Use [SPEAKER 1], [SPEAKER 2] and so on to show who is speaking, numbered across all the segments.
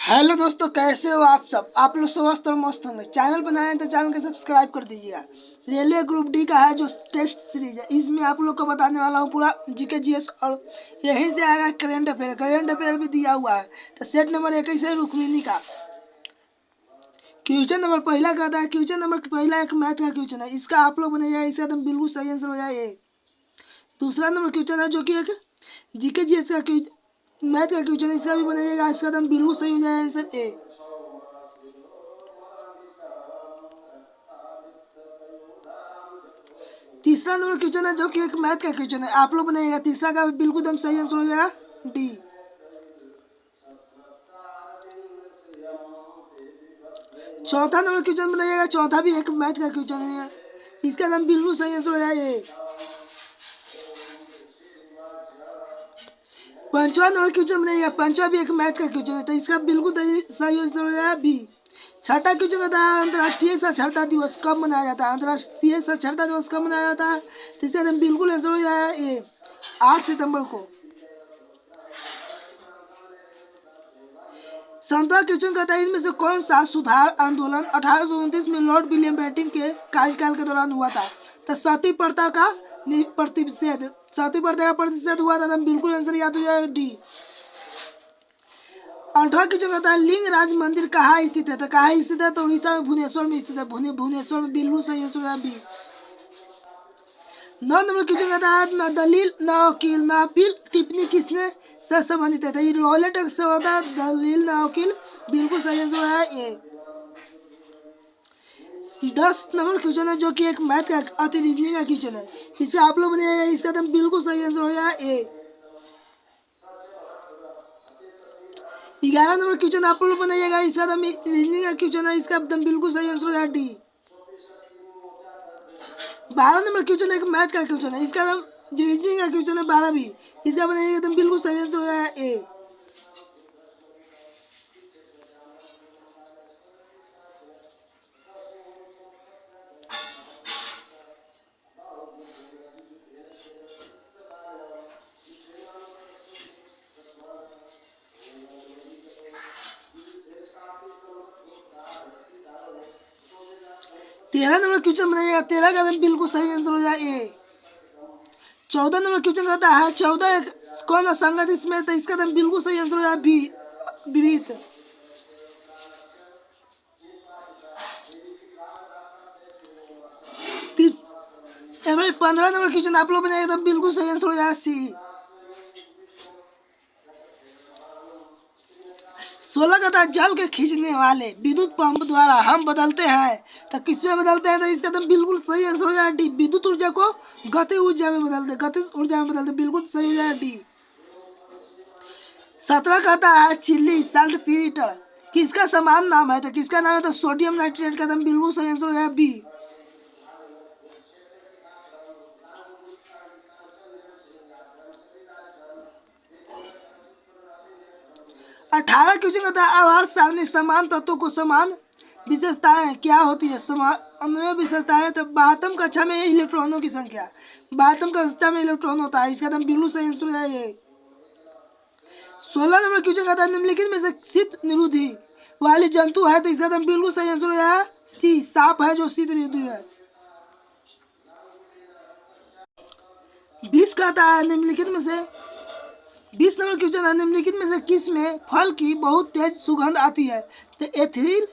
[SPEAKER 1] Hello दोस्तों, कैसे हो आप सब। आप लोग स्वस्थ और मस्त होंगे। चैनल बनाए हैं तो चैनल को सब्सक्राइब कर दीजिएगा। रेलवे ग्रुप डी का है जो टेस्ट सीरीज है, इसमें आप लोग को बताने वाला हूँ पूरा जीके जीएस, और यहीं से आएगा करंट अफेयर भी दिया हुआ है। तो सेट नंबर 21 है रुक्मिणी का। क्वेश्चन नंबर पहला कहता है, क्वेश्चन नंबर पहला एक मैथ का क्वेश्चन है, इसका आप लोग बनाइएगा, इसका एकदम बिल्कुल सही आंसर हो जाए ए। दूसरा नंबर क्वेश्चन है जो कि एक जीके जीएस का मैथ का क्वेश्चन है, इसका भी बनाइएगा, इसका एकदम बिल्कुल सही हो जाए आंसर ए। तीसरा नंबर क्वेश्चन है जो कि एक मैथ का क्वेश्चन है, आप लोग बनाइएगा, तीसरा का बिल्कुल एकदम सही आंसर हो जाएगा डी। चौथा नंबर क्वेश्चन बनाइएगा, चौथा भी एक मैथ का क्वेश्चन है, इसका एकदम बिल्कुल सही आंसर हो जाएगा ए। पांचवा नंबर क्वेश्चन बनाइएगा, पांचवा भी एक मैथ का क्वेश्चन है, तो इसका बिल्कुल सही आंसर हो जाएगा बी। छठा क्वेश्चन होता है अंतर्राष्ट्रीय साक्षरता दिवस कब मनाया जाता है, अंतर्राष्ट्रीय साक्षरता दिवस कब मनाया जाता है, तो इसका एकदम बिल्कुल आंसर हो जाएगा ए 8 सितंबर को। सातवां क्वेश्चन कहता है, इनमें से कौन सा सुधार आंदोलन 1829 में लॉर्ड विलियम बेंटिंग के कार्यकाल के दौरान हुआ था, तो सती प्रथा का प्रतिषेध, सती प्रथा का प्रतिषेध हुआ था, तो बिल्कुल आंसर याद हो जाएगा डी। आठवां क्वेश्चन कहता है, लिंगराज मंदिर कहाँ स्थित है, तो कहाँ स्थित है, तो उड़ीसा में भुवनेश्वर में स्थित है, भुवनेश्वर में बिल्कुल सही आंसर है बी। 9 नंबर क्वेश्चन कहता है, न दलील न वकील न अपील टिप्पणी किसने से संबंधित है, तो ये रॉलेट से होता है, दलील न वकील बिल्कुल सही आंसर है ए। 10 नंबर क्वेश्चन है जो कि एक मैथ का अति रीजनिंग का क्वेश्चन है, इसका आप लोग बनाइएगा, इसका एकदम बिल्कुल सही आंसर हो जाएगा ए। 11 नंबर क्वेश्चन आप लोग बनाइएगा, इसका एकदम रीजनिंग का क्वेश्चन है, इसका एकदम बिल्कुल सही आंसर हो जाएगा डी। 12 नंबर क्वेश्चन एक मैथ का क्वेश्चन है, इसका एकदम रीजनिंग का क्वेश्चन है 12 भी, इसका बनाइएगा एकदम बिल्कुल सही आंसर हो जाएगा ए। तेरह नंबर क्वेश्चन बनाइएगा, 13 का एकदम बिल्कुल सही आंसर हो जाए ए। 14 नंबर क्वेश्चन कहता है, 14 कौन सा संगत इसमें, तो इसका एकदम बिल्कुल सही आंसर हो जाए बी विरीत। 15 नंबर क्वेश्चन आप लोग बनाइएगा, एकदम बिल्कुल सही आंसर हो जाए सी। 16 का था, जल के खींचने वाले विद्युत पंप द्वारा हम बदलते हैं, तो किसमें बदलते हैं, तो इसका एकदम बिल्कुल सही आंसर हो जाए डी। विद्युत ऊर्जा को गतिज ऊर्जा में बदलते, गतिज ऊर्जा में बदलते, बिल्कुल सही हो जाए डी। 17 कहता है, चिल्ली सल्टपीटर किसका समान नाम है, तो किसका नाम है, तो सोडियम नाइट्रेट का एकदम बिल्कुल सही आंसर हो जाए बी। 18 क्वेश्चन कहता है, आभार सारणी समान तत्वों को समान विशेषताएं क्या होती है, अन्वय विशेषताएं, तो 12वीं कक्षा में इलेक्ट्रॉनों की संख्या, 12वीं कक्षा में इलेक्ट्रॉन होता है, इसका एकदम बिल्कुल सही आंसर है ये। 16 नंबर क्वेश्चन कहता है, निम्नलिखित में से शीत निरोधी वाली जंतु है, तो इसका एकदम बिल्कुल सही आंसर है सी, सांप है जो शीत निरोधी है। 20 कहता है, निम्नलिखित में से 20 नंबर क्वेश्चन है, निम्नलिखित में से किस में फल की बहुत तेज सुगंध आती है, तो एथिल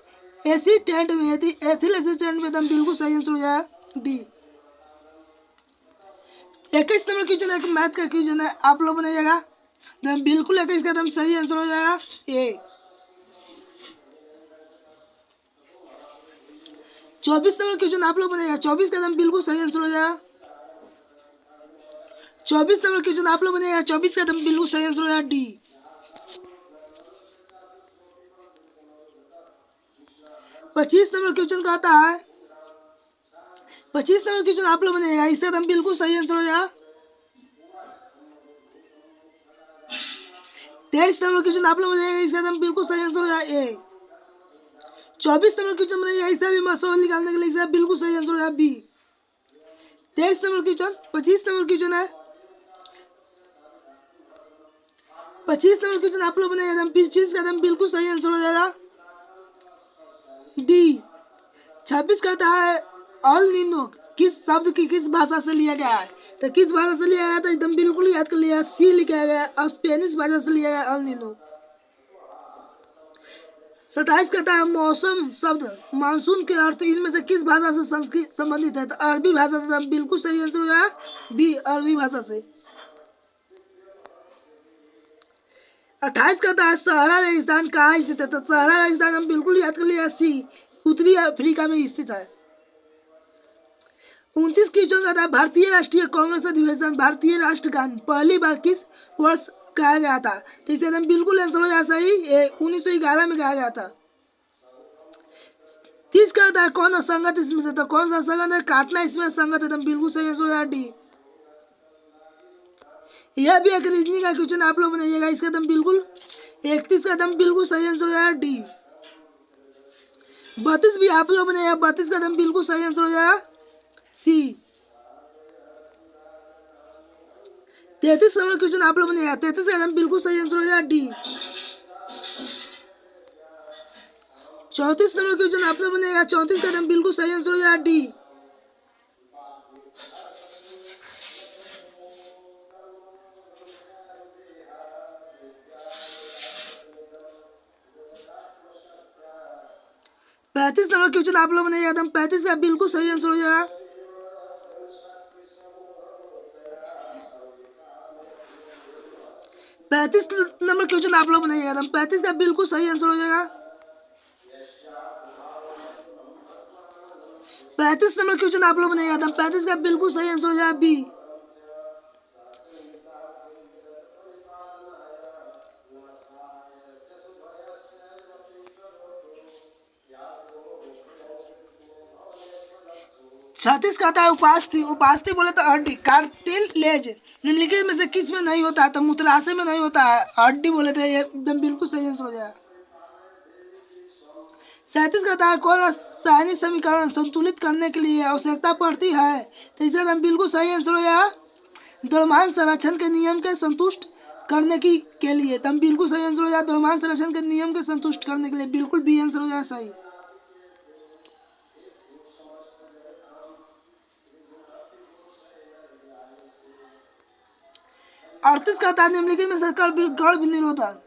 [SPEAKER 1] एसिटेंट में, एथिल एसिटेंट में एकदम बिल्कुल सही आंसर हो जाए डी। 21 नंबर क्वेश्चन है, एक मैथ का क्वेश्चन है, आप लोग बनाइएगा, एकदम बिल्कुल 21 का एकदम सही आंसर हो जाएगा ए। 24 नंबर क्वेश्चन आप लोग बनाइएगा, 24 का एकदम बिल्कुल सही आंसर हो जाएगा। 24 नंबर क्वेश्चन आप लोग बनाइएगा, 24 का एकदम बिल्कुल सही आंसर हो जाएगा डी। 25 नंबर क्वेश्चन कहता है, 25 नंबर क्वेश्चन आप लोग बनाइएगा, इसका एकदम बिल्कुल सही आंसर हो जाएगा। 23 नंबर क्वेश्चन आप लोग बनाइएगा, इसका एकदम बिल्कुल सही आंसर हो जाएगा ए। 24 नंबर क्वेश्चन बनाइएगा, इसका भी मसौल निकालने के लिए इसका बिल्कुल सही आंसर हो जाएगा B. 23 number question, 25 number question है, 25 नंबर क्वेश्चन आप लोग बनाइए एकदम 25 का एकदम बिल्कुल सही आंसर हो जाएगा डी। 26 कहता है ऑल नीनो किस शब्द की किस भाषा से लिया गया है, तो किस भाषा से लिया गया तो एकदम बिल्कुल याद कर लिया, सी लिखा गया और स्पेनिश भाषा से लिया गया ऑल नीनो। 27 कहता है मौसम शब्द मानसून के अर्थ इनमें से किस भाषा से संस्कृत संबंधित है, तो अरबी भाषा से एकदम बिल्कुल सही आंसर हो जाएगा बी अरबी भाषा से। 28 कहता है सहारा रेगिस्तान कहाँ स्थित है, तो सहारा रेगिस्तान हम बिल्कुल याद कर लिया सी उत्तरी अफ्रीका में स्थित है। 29 क्वेश्चन कहता है भारतीय राष्ट्रीय कांग्रेस अधिवेशन भारतीय राष्ट्रगान पहली बार किस वर्ष गाया गया था, तो इसे एकदम बिल्कुल आंसर हो जाए सही 1911 में गाया गया था। 30 कहता है कौन सा संगत इसमें से, तो कौन सा संगत है काटना इसमें संगत है, एकदम बिल्कुल सही आंसर हो जाए डी। यह भी एक रीजनिंग का क्वेश्चन आप लोग बनाइएगा, इसका एकदम बिल्कुल 31 का एकदम बिल्कुल सही आंसर हो जाएगा डी। 32 भी आप लोग बनाइएगा, 32 का एकदम बिल्कुल सही आंसर हो जाएगा सी। 33 नंबर क्वेश्चन आप लोग बनाइएगा, 33 का एकदम बिल्कुल सही आंसर हो जाएगा डी। 34 नंबर क्वेश्चन आप लोग बनाइएगा, 34 का एकदम बिल्कुल सही आंसर हो जाएगा डी। 35 नंबर क्वेश्चन आप लोग बनाइएगा, एकदम 35 का बिल्कुल सही आंसर हो जाएगा। 35 नंबर क्वेश्चन आप लोग बनाइएगा, एकदम 35 का बिल्कुल सही आंसर हो जाएगा। 35 नंबर क्वेश्चन आप लोग बनाइएगा, एकदम 35 का बिल्कुल सही आंसर हो जाएगा बी। 36 कहता है उपास्थि उपास्थि बोले तो हड्डी कार्टिलेज निम्नलिखित में से किस में नहीं होता है, तो मूत्राशय में नहीं होता है, हड्डी बोले थे, ये एकदम बिल्कुल सही आंसर हो जाएगा। 37 कहता है कौन रासायनिक समीकरण संतुलित करने के लिए आवश्यकता पड़ती है, तो इसे एकदम बिल्कुल सही आंसर हो जाएगा द्रव्यमान संरक्षण के नियम के संतुष्ट करने की के लिए, तो हम बिल्कुल सही आंसर हो जाएगा द्रव्यमान संरक्षण के नियम के संतुष्ट करने के लिए, बिल्कुल बी आंसर हो जाएगा सही। 38 कहता है निम्नलिखित में से गढ़ निरोधक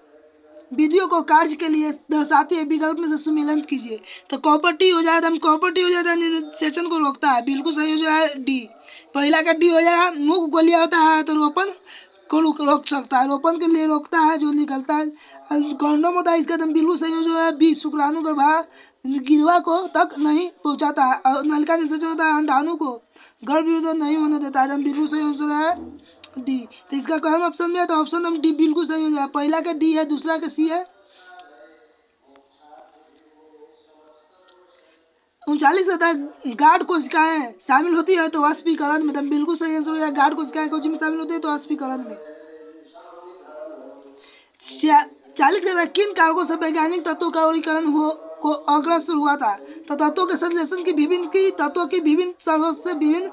[SPEAKER 1] विधियों को कार्य के लिए दर्शाती है विकल्प में से सुमेलन कीजिए, तो कॉपर्टी हो जाएगा, हम कॉपर्टी हो जाता है निषेचन को रोकता है, बिल्कुल सही हो जाएगा डी। पहला का डी हो जाएगा। मुख गोलिया होता है तो रोपण को रोक सकता है, रोपण के लिए रोकता है जो निकलता है। कॉन्डोम होता है, इसका एकदम बिल्कुल सही हो जाएगा बी। शुक्राणु गर्भा गिरवा को तक नहीं पहुँचाता है, और नलिका निषेचन होता है अंडाणु को गर्भ विरोध नहीं होने देता है, बिल्कुल सही हो जाएगा डी। तो इसका कौन ऑप्शन में है, तो ऑप्शन हम डी बिल्कुल सही हो जाएगा। पहला का डी है, दूसरा का सी है। 39 होता है गार्ड कोशिकाएं शामिल होती है तो वाष्पीकरण में, मतलब बिल्कुल सही आंसर हो जाएगा गार्ड कोशिकाएं कोची में शामिल होती है तो वाष्पीकरण में। 40 कहता है किन कारकों से वैज्ञानिक तत्वों का वर्गीकरण को अग्रसर हुआ था, तो तत्वों के संश्लेषण की विभिन्न तत्वों की विभिन्न स्रोतों से विभिन्न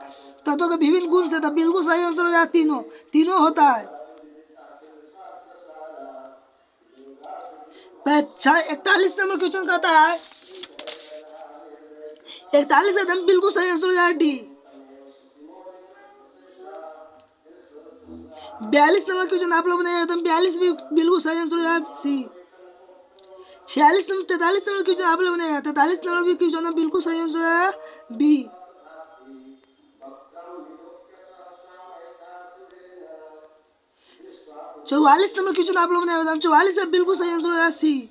[SPEAKER 1] तत्वों के विभिन्न गुण से, तो बिल्कुल सही आंसर हो जाएगा तीनों होता है। 41 नंबर क्वेश्चन कहता है 41 एकदम बिल्कुल सही आंसर हो जाएगा डी। 42 नंबर क्वेश्चन आप लोग बनाए एकदम 42 भी बिल्कुल सही आंसर हो जाएगा सी। 43 नंबर 43 नंबर क्वेश्चन आप लोग बनाएगा 43 नंबर भी क्वेश्चन बिल्कुल सही आंसर हो जाएगा बी। 44 नंबर क्वेश्चन आप लोग बनाएगा 44 का बिल्कुल सही आंसर हो जाएगा सी।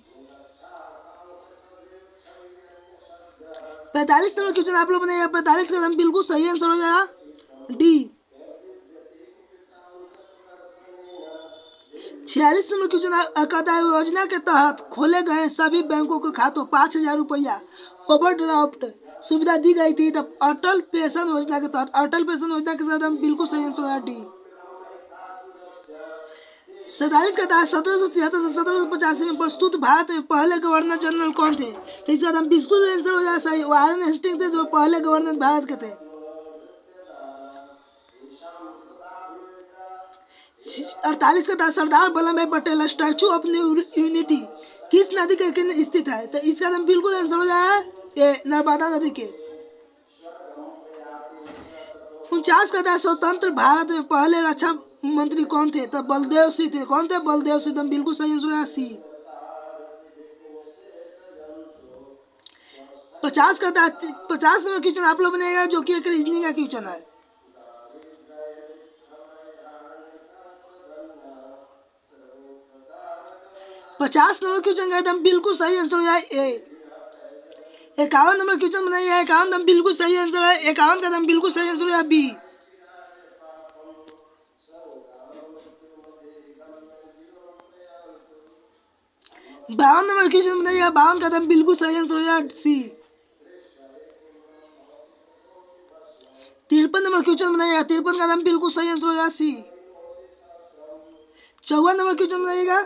[SPEAKER 1] 45 नंबर क्वेश्चन आप लोग बनाएगा 45 का एकदम बिल्कुल सही आंसर हो जाएगा डी। 46 नंबर क्वेश्चन कहता है योजना के तहत खोले गए सभी बैंकों के खातों 5,000 रुपया ओवरड्राफ्ट सुविधा दी गई थी, तब अटल पेंशन योजना के तहत अटल पेंशन योजना के साथ हम बिल्कुल सही आंसर होगा डी। 47 कहता है 1773 से 1785 में प्रस्तुत भारत में पहले गवर्नर जनरल कौन थे, तो इसका हम बिल्कुल आंसर हो जाए सही वारेन हेस्टिंग थे जो पहले गवर्नर भारत के थे। 48 का था सरदार वल्लभ भाई पटेल स्टैचू ऑफ यूनिटी किस नदी के किनारे स्थित है? तो इसका नाम बिल्कुल आंसर हो जाए ये नर्मदा नदी के। 49 का था स्वतंत्र भारत में पहले रक्षा मंत्री कौन थे? तो बलदेव सिंह थे। कौन थे? बलदेव सिंह। एकदम बिल्कुल सही आंसर है सी। 50 का था 50 नंबर क्वेश्चन आप लोग बनेगा जो कि एक रीजनिंग का क्वेश्चन है। पचास नंबर क्वेश्चन का एकदम बिल्कुल सही आंसर हो जाए ए। 51 नंबर क्वेश्चन बनाइए 51 एकदम बिल्कुल सही आंसर है। 51 का एकदम बिल्कुल सही आंसर हो जाए बी। 52 नंबर क्वेश्चन बनाइए 52 का एकदम बिल्कुल सही आंसर हो जाए सी। 53 नंबर क्वेश्चन बनाइएगा 53 का एकदम बिल्कुल सही आंसर हो जाए सी। 54 नंबर क्वेश्चन बनाइएगा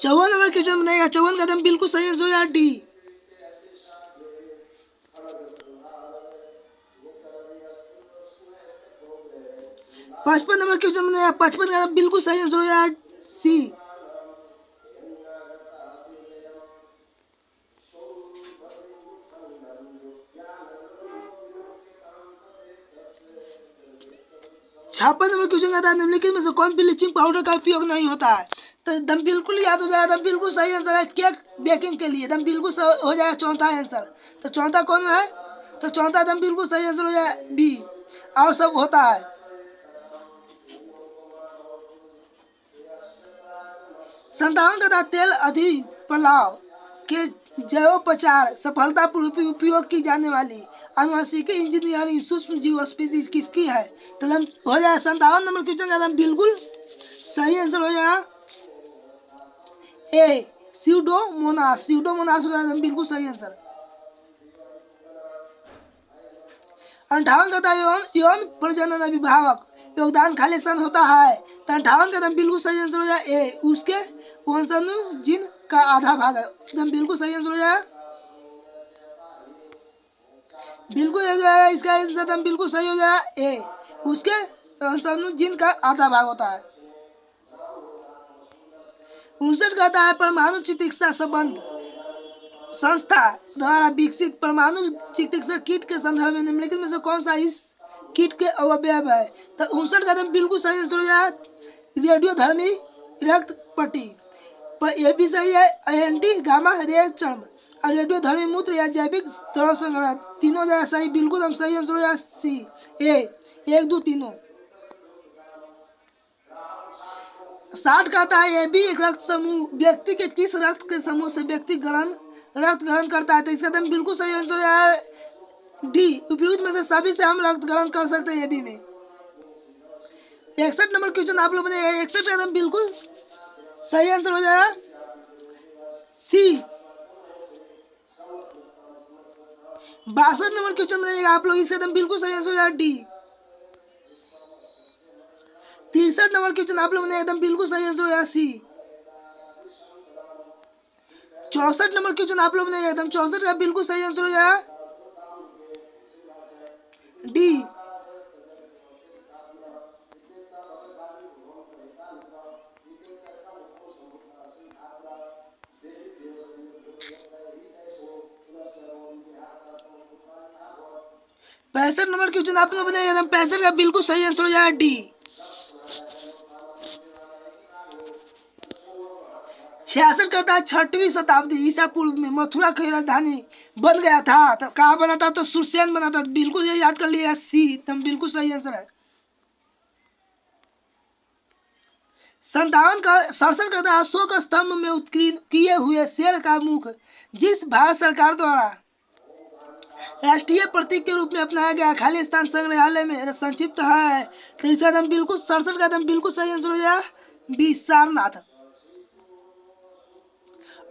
[SPEAKER 1] 54 नंबर क्वेश्चन बनाइएगा 54 का एकदम बिल्कुल सही आंसर हो जाए डी। 55 नंबर क्वेश्चन बनाइएगा 55 का एकदम बिल्कुल सही आंसर हो जाए सी। 56 नंबर क्वेश्चन आता है निम्नलिखित में से कौन ब्लीचिंग पाउडर का उपयोग नहीं होता है? तो एकदम बिल्कुल याद हो जाएगा। एकदम बिल्कुल सही आंसर है केक बेकिंग के लिए। एकदम बिल्कुल हो जाएगा चौथा आंसर। तो चौथा कौन है? तो चौथा एकदम बिल्कुल सही आंसर हो जाए बी। और सब होता है। 57 का था तेल अधिक पलाव के जैवोपचार सफलतापूर्वक उपयोग की जाने वाली आनुवंशिक इंजीनियरिंग सूक्ष्म जीव स्पीसीज किसकी है? तो हम हो जाए 57 नंबर क्वेश्चन का एकदम बिल्कुल सही आंसर हो जाएगा ए स्यूडोमोनास। स्यूडोमोनास हो जाएगा बिल्कुल सही आंसर। 58 का था यौन प्रजनन अभिभावक योगदान खाली सन होता है। तो 58 का एकदम बिल्कुल सही आंसर हो जाए ए उसके वंशाणु जीन का आधा भाग है। एकदम बिल्कुल सही आंसर हो जाए बिल्कुल इसका आंसर एकदम बिल्कुल सही हो जाए ए उसके वंशाणु जीन का आधा भाग होता है। 59 कहता है परमाणु चिकित्सा संबंध संस्था द्वारा विकसित परमाणु चिकित्सा किट के संदर्भ में निम्नलिखित में से कौन सा इस किट के अवयव है? तो 59 का एकदम बिल्कुल सही आंसर हो जाए रेडियोधर्मी रक्त पट्टी पर यह भी सही है एंटी गामा रे चर्म और रेडियोधर्मी मूत्र या जैविक तरह संग्रह तीनों जाए सही। बिल्कुल हम सही आंसर हो जाए सी ए 1 2 तीनों। 60 कहता है ये भी एक रक्त समूह व्यक्ति के किस रक्त के समूह से व्यक्ति रक्त ग्रहण करता है? तो इसका एकदम बिल्कुल सही आंसर है डी उपयुक्त में से सभी से हम रक्त ग्रहण कर सकते हैं। ये भी में 61 नंबर क्वेश्चन आप लोग ने 61 का एकदम बिल्कुल सही आंसर हो जाएगा सी। 62 नंबर क्वेश्चन बनेगा आप लोग इसका एकदम बिल्कुल सही आंसर हो जाएगा डी। 63 नंबर क्वेश्चन आप लोग ने एकदम बिल्कुल सही आंसर हो जाएगा सी। 64 नंबर क्वेश्चन आप लोग ने एकदम 64 का बिल्कुल सही आंसर हो जाएगा डी। पैंसठ नंबर क्वेश्चन आप लोग ने एकदम 65 का बिल्कुल सही आंसर हो जाएगा डी। 66 कहता है 6वीं शताब्दी ईसा पूर्व में मथुरा की राजधानी बन गया था। तो कहाँ बना था? तो सुरसेन बना था। बिल्कुल ये याद कर लिया सी तब बिल्कुल सही आंसर है। 57 का 67 कहता है अशोक स्तंभ में उत्कीर्ण किए हुए शेर का मुख जिस भारत सरकार द्वारा राष्ट्रीय प्रतीक के रूप में अपनाया गया खाली स्थान संग्रहालय में संक्षिप्त है। तो इसका एकदम बिल्कुल 67 का एकदम बिल्कुल सही आंसर हो जाए बी सारनाथ।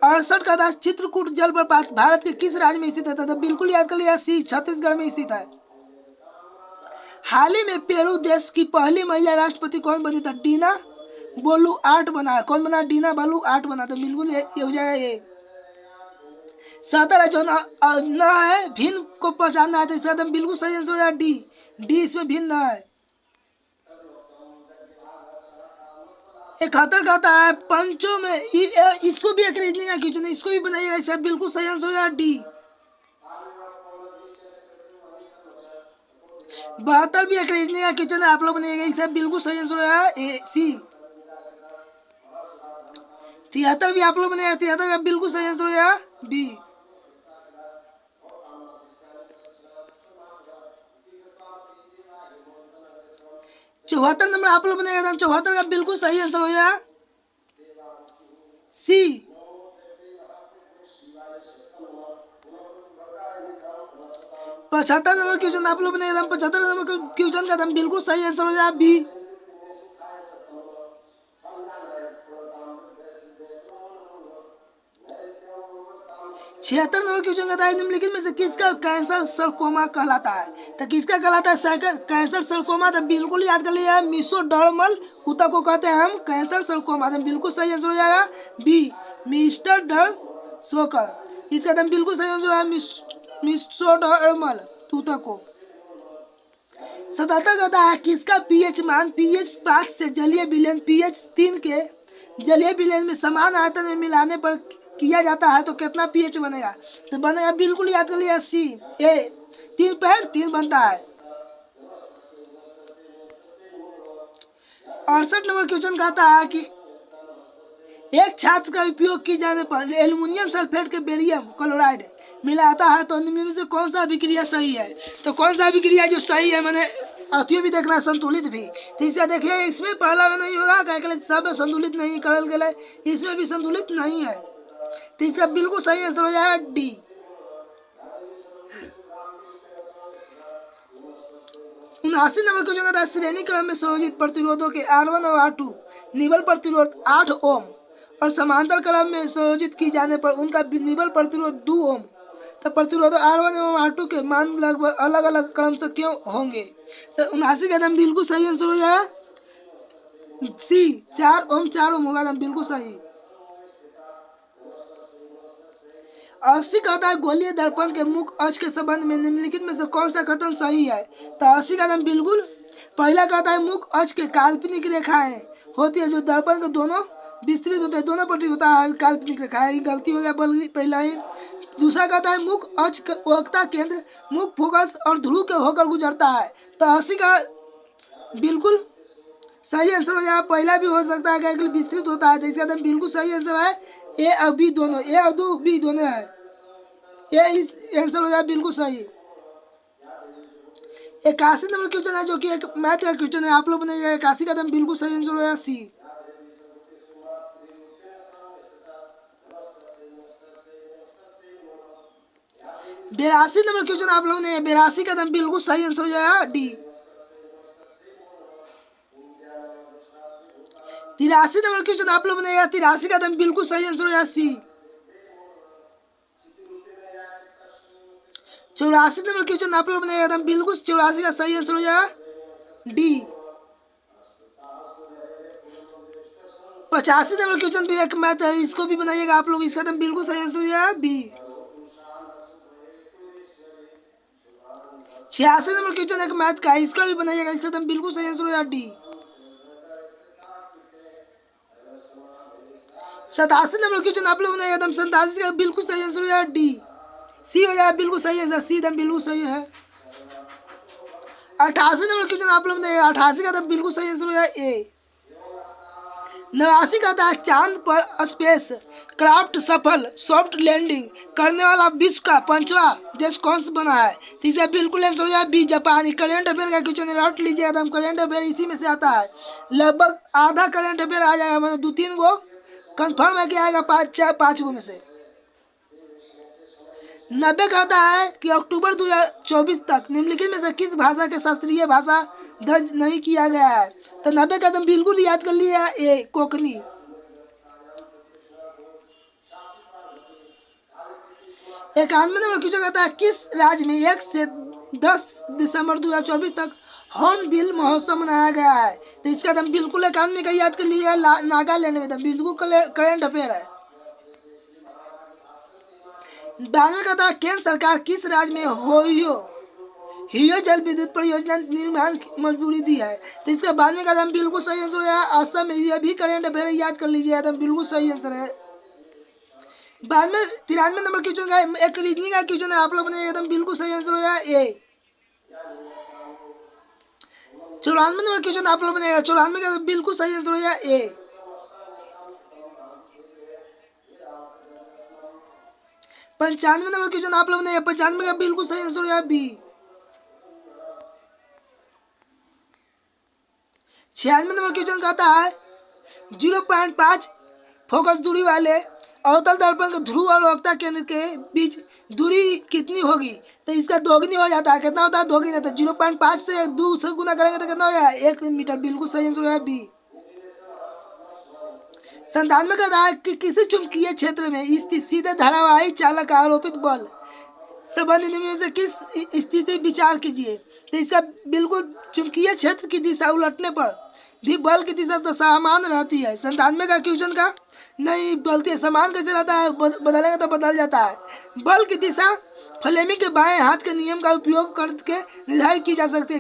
[SPEAKER 1] 68 का था चित्रकूट जलप्रपात भारत के किस राज्य में स्थित है? तो बिल्कुल याद कर लिया सी छत्तीसगढ़ में स्थित है। हाल ही में पेरू देश की पहली महिला राष्ट्रपति कौन बनी? था डीना बोलुआर्ट बना। कौन बना? डीना बोलुआर्ट बना। तो बिल्कुल ये हो जाएगा ये 17 जो ना है भिन्न को पहचानना है। तो इसका एकदम बिल्कुल सही आंसर हो जाएगा डी इसमें भिन्न है। 71 कहता है पंचों में इसको भी एक रीजनिंग का क्वेश्चन है, इसको भी बनाइएगा। इसका बिल्कुल सही आंसर हो जाएगा डी। 72 भी एक रीजनिंग का क्वेश्चन है, आप लोग बनाइएगा। इसका बिल्कुल सही आंसर हो जाएगा ए सी। 73 भी आप लोग बनाइएगा। 73 का बिल्कुल सही आंसर हो जाएगा बी। 74 नंबर आप लोग बनाएगा। 74 का बिल्कुल सही आंसर हो जाएगा सी। 75 नंबर क्वेश्चन आप लोग बनाएगा। 75 नंबर क्वेश्चन का बिल्कुल सही आंसर हो जाएगा बी। 76 नंबर क्वेश्चन कहता है निम्नलिखित में से किसका कैंसर सरकोमा कहलाता है। तो किसका कहलाता है कैंसर सरकोमा? तो बिल्कुल याद कर लिया, मेसोडर्मल ऊतक को कहते हैं हम कैंसर सरकोमा। तो बिल्कुल सही आंसर हो जाएगा बी मिस्टर डर सोकर। इसका एकदम बिल्कुल सही आंसर है मेसोडर्मल ऊतक को। 77 कहता है किसका पीएच मान पीएच 5 से जलीय विलयन पीएच 3 के जलीय विलयन में समान आयतन में मिलाने पर किया जाता है तो कितना पीएच बनेगा? तो बनेगा बिल्कुल याद कर लिया सी ए 3.3 बनता है। 68 नंबर क्वेश्चन कहता है कि एक छात्र का उपयोग किए जाने पर एल्युमिनियम सल्फेट के बेरियम क्लोराइड मिलाता है तो निम्न में से कौन सा अभिक्रिया सही है? तो कौन सा अभिक्रिया जो सही है, मैंने अथियो भी देखना संतुलित भी। तो इसे देखिए, इसमें पहला में नहीं होगा क्या सब संतुलित नहीं करल गए, इसमें भी संतुलित नहीं है। तो इसका बिल्कुल सही आंसर हो जाएगा डी। उनासी नंबर क्वेश्चन कहता है श्रेणी क्रम में संयोजित प्रतिरोधों के R1 और R2 निबल प्रतिरोध 8 ओम और समांतर क्रम में संयोजित की जाने पर उनका निबल प्रतिरोध 2 ओम। तो प्रतिरोध R1 एवं R2 के मान लगभग अलग अलग क्रम से क्यों होंगे? तो 79 का एकदम बिल्कुल सही आंसर हो जाएगा सी 4 ओम 4 ओम होगा एकदम बिल्कुल सही। 80 कहता है गोलीय दर्पण के मुख्य अक्ष के संबंध में निम्नलिखित में से कौन सा कथन सही है? तो 80 का एकदम बिल्कुल पहला कहता है मुख्य अक्ष के काल्पनिक रेखाएं होती है जो दर्पण के दोनों विस्तृत होते हैं, दोनों पट्टी होता है काल्पनिक रेखा है, गलती हो गया पहला ही। दूसरा कहता है मुख्य अक्ष वक्ता केंद्र मुख्य फोकस और ध्रुव के होकर गुजरता है। तो 80 का बिल्कुल सही आंसर हो जाएगा, पहला भी हो सकता है कि विस्तृत होता है। तो इसका एकदम बिल्कुल सही आंसर है ए और बी दोनों, ए और दो बी दोनों है, ये आंसर हो जाएगा बिल्कुल सही। 81 नंबर क्वेश्चन है जो कि एक मैथ का क्वेश्चन है, आप लोग बनाइएगा। 81 का एकदम बिल्कुल सही आंसर हो जाएगा सी। 82 नंबर क्वेश्चन आप लोग ने 82 का एकदम बिल्कुल सही आंसर हो जाएगा डी। 83 नंबर क्वेश्चन आप लोग बनाइएगा। 83 का एकदम बिल्कुल सही आंसर हो जाएगा सी। 84 नंबर क्वेश्चन आप लोग बनाइएगा एकदम बिल्कुल 84 का सही आंसर हो जाएगा डी। 85 नंबर क्वेश्चन भी एक मैथ है, इसको भी बनाइएगा आप लोग, इसका एकदम बिल्कुल सही आंसर हो जाएगा बी। 86 नंबर क्वेश्चन एक मैथ का है, इसका भी बनाइएगा, इसका एकदम बिल्कुल सही आंसर हो जाएगा डी। 87 नंबर क्वेश्चन आप लोग बनाइएगा एकदम 87 का बिल्कुल सही आंसर हो जाएगा डी। सी हो जाएगा बिल्कुल सही आंसर, सी एकदम बिल्कुल सही है। 88 नंबर क्वेश्चन आप लोग बनाइएगा। 88 का एकदम बिल्कुल सही आंसर हो जाएगा ए। 89 का चांद पर स्पेस क्राफ्ट सफल सॉफ्ट लैंडिंग करने वाला विश्व का 5वां देश कौन सा बना है? तो इसे बिल्कुल आंसर हो जाए बी जापान। करंट अफेयर का क्वेश्चन रट लीजिएगा, एकदम करंट अफेयर इसी में से आता है, लगभग आधा करंट अफेयर आ जाएगा, मतलब 2-3 गो कंफर्म है कि आएगा 5 गो में से। 90 कहता है कि अक्टूबर 2024 तक निम्नलिखित में से किस भाषा के शास्त्रीय भाषा दर्ज नहीं किया गया है? तो 90 का एकदम बिल्कुल याद कर लिया ए कोंकणी। 91 नंबर क्वेश्चन कहता है किस राज्य में 1 से 10 दिसंबर 2024 तक हॉर्नबिल महोत्सव मनाया गया है? तो इसका एकदम बिल्कुल 91 का याद कर लिया नागालैंड में, एकदम बिल्कुल करंट अफेयर है। 92 का था केंद्र सरकार किस राज्य में होयो हीरो जल विद्युत परियोजना निर्माण की मंजूरी दी है। तो इसका बाद में कदम बिल्कुल सही आंसर है। असम में ये भी करेंट अफेयर याद कर लीजिए, एकदम बिल्कुल सही आंसर है। बाद में 93 नंबर क्वेश्चन का एक रीजनिंग का क्वेश्चन है, आप लोग ने एकदम बिल्कुल सही आंसर हो जाए ए। 94 नंबर क्वेश्चन आप लोग बनेगा, 94 का बिल्कुल सही आंसर हो जाए ए। 95 नंबर क्वेश्चन आप लोग ने 95 का बिल्कुल सही आंसर हो जाए बी। 96 नंबर क्वेश्चन कहता है 0.5 फोकस दूरी वाले अवतल दर्पण के ध्रुव और वक्ता केंद्र के बीच दूरी कितनी होगी? तो इसका दोगुनी हो जाता है, कितना होता है? दोगुनी होता है। 0.5 से 2 से गुना करेंगे तो कितना हो जाएगा? 1 मीटर। बिल्कुल सही आंसर है बी। 97 में कहता है कि किसी चुंबकीय क्षेत्र में स्थित सीधे धारावाही चालक का आरोपित बल संबंधित में से किस स्थिति विचार कीजिए? तो इसका बिल्कुल चुंबकीय क्षेत्र की दिशा उलटने पर भी बल की दिशा तो समान रहती है। 97 का क्वेश्चन का नहीं बल्कि समान कैसे रहता है? बदलेंगे तो बदल जाता है। बल की दिशा फ्लेमिंग के बाएं हाथ के नियम का उपयोग करके निर्धारित की जा सकती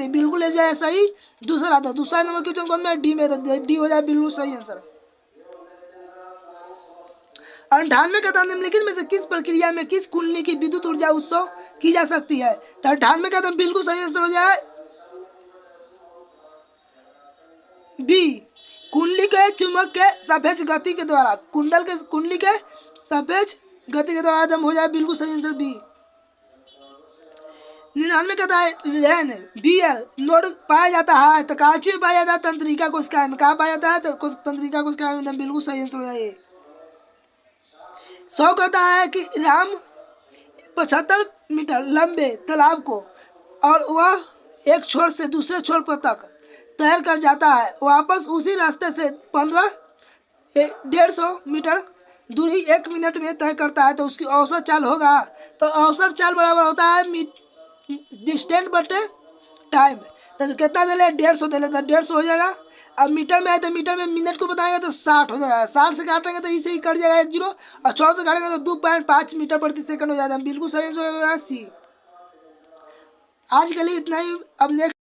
[SPEAKER 1] है। बिल्कुल ले जाए सही। दूसरा नंबर क्वेश्चन कौन में? डी में। डी हो जाए बिल्कुल सही आंसर। 98 का निम्नलिखित में से किस प्रक्रिया में किस कुंडली की विद्युत ऊर्जा उत्सव की जा सकती है? तो 98 का बिल्कुल सही आंसर हो जाए बी। कुंडली के चुंबक के सापेक्ष गति के द्वारा, कुंडली के सापेक्ष गति के द्वारा हो जाए बिल्कुल सही आंसर बी। 99 का रेन बीएल नोड पाया जाता है तो कांची में पाया जाता है? तंत्रिका कोशिकाएं में। कहाँ पाया जाता है? तो तंत्रिका कोशिकाएं में। बिल्कुल सही आंसर हो जाए। 100 कहता है कि राम 75 मीटर लंबे तालाब को और वह एक छोर से दूसरे छोर पर तक तैर कर जाता है, वापस उसी रास्ते से 150 मीटर दूरी 1 मिनट में तय करता है, तो उसकी औसत चाल होगा। तो औसत चाल बराबर होता है डिस्टेंस बटे टाइम। तो कितना दे ले? 150 दे ले तो 150 हो जाएगा। अब मीटर में आए तो मीटर में मिनट को बताएंगे तो 60 हो जाएगा। 60 से काटेंगे तो इसे ही कट जाएगा 1 जीरो, और 100 से काटेंगे तो 2.5 मीटर प्रति सेकंड हो जाएगा। बिल्कुल सही आंसर होगा सी। आज के लिए इतना ही। अब नेक्स्ट